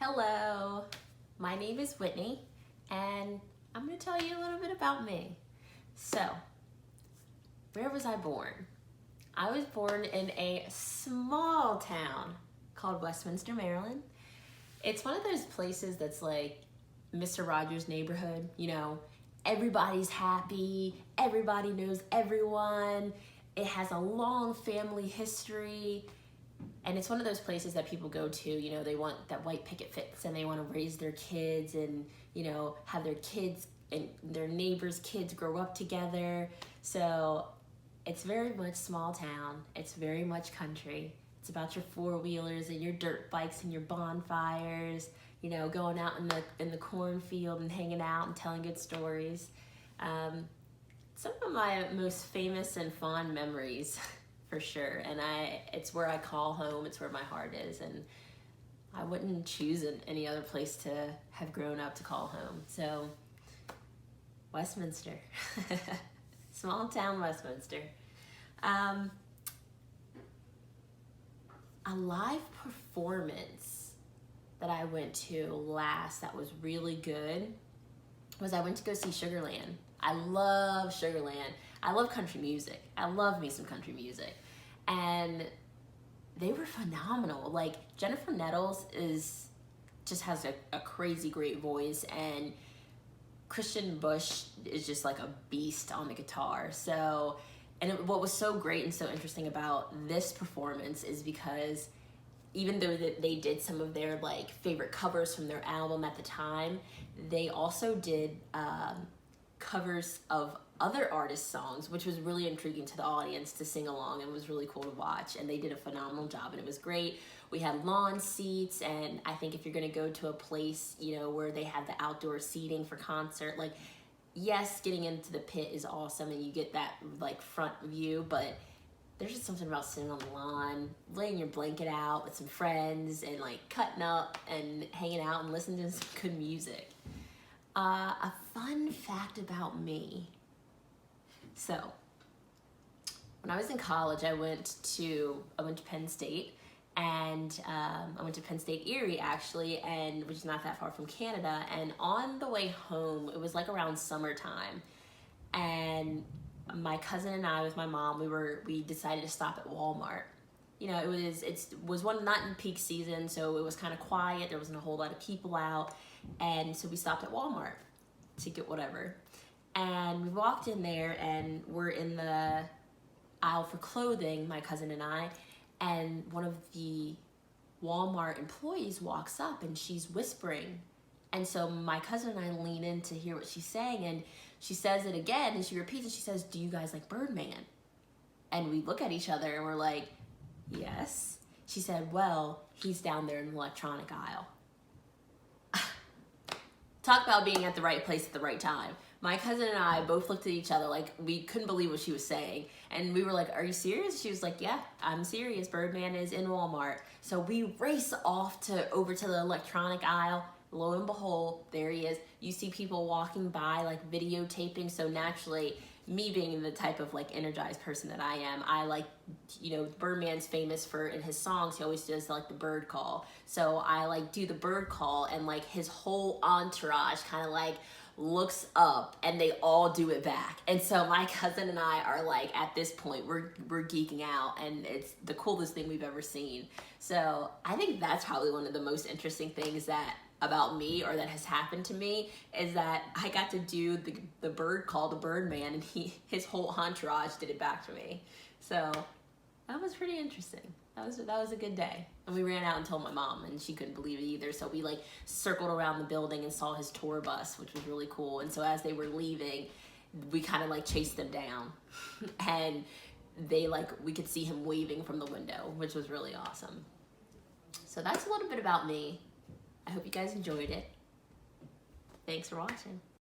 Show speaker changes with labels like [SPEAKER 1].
[SPEAKER 1] Hello, my name is Whitney, and I'm going to tell you a little bit about me. So, where was I born? I was born in a small town called Westminster, Maryland. It's one of those places that's like Mr. Rogers' Neighborhood, everybody's happy, everybody knows everyone, it has a long family history. And it's one of those places that people go to, they want that white picket fence and they want to raise their kids and, have their kids and their neighbors' kids grow up together. So it's very much small town. It's very much country. It's about your four-wheelers and your dirt bikes and your bonfires, going out in the cornfield and hanging out and telling good stories. Some of my most famous and fond memories for sure, and it's where I call home, it's where my heart is, and I wouldn't choose any other place to have grown up to call home. So Westminster, small town Westminster. A live performance that I went to last that was really good was I went to go see Sugarland. I love Sugarland. I love country music. I love me some country music. And they were phenomenal. Like, Jennifer Nettles just has a crazy great voice, and Christian Bush is just like a beast on the guitar. So, what was so great and so interesting about this performance is because even though they did some of their like favorite covers from their album at the time, they also did covers of other artists' songs, which was really intriguing to the audience to sing along and was really cool to watch. And they did a phenomenal job, and it was great. We had lawn seats, and I think if you're gonna go to a place, where they have the outdoor seating for concert, like, yes, getting into the pit is awesome and you get that like front view, but there's just something about sitting on the lawn, laying your blanket out with some friends and like cutting up and hanging out and listening to some good music. A fun fact about me. So, when I was in college, I went to Penn State, and I went to Penn State Erie actually, and which is not that far from Canada. And on the way home, it was like around summertime, and my cousin and I with my mom, we decided to stop at Walmart. It was one not in peak season, so it was kind of quiet. There wasn't a whole lot of people out, and so we stopped at Walmart to get whatever. And we walked in there, and we're in the aisle for clothing, my cousin and I, and one of the Walmart employees walks up and she's whispering. And so my cousin and I lean in to hear what she's saying, and she says it again, and she repeats it. She says, "Do you guys like Birdman?" And we look at each other and we're like, "Yes." She said, "Well, he's down there in the electronic aisle." Talk about being at the right place at the right time. My cousin and I both looked at each other like we couldn't believe what she was saying. And we were like, "Are you serious?" She was like, "Yeah, I'm serious. Birdman is in Walmart." So we race off over to the electronic aisle. Lo and behold, there he is. You see people walking by, like videotaping. So naturally, me being the type of like energized person that I am, I like, Birdman's famous for, in his songs, he always does like the bird call. So I like do the bird call, and like his whole entourage kind of like looks up and they all do it back. And so my cousin and I are like, at this point, we're geeking out, and it's the coolest thing we've ever seen. So I think that's probably one of the most interesting things about me, or that has happened to me, is that I got to do the bird call to Birdman, and his whole entourage did it back to me. So that was pretty interesting. That was a good day. And we ran out and told my mom, and she couldn't believe it either. So we like circled around the building and saw his tour bus, which was really cool. And so as they were leaving, we kind of like chased them down, and we could see him waving from the window, which was really awesome. So that's a little bit about me. I hope you guys enjoyed it. Thanks for watching.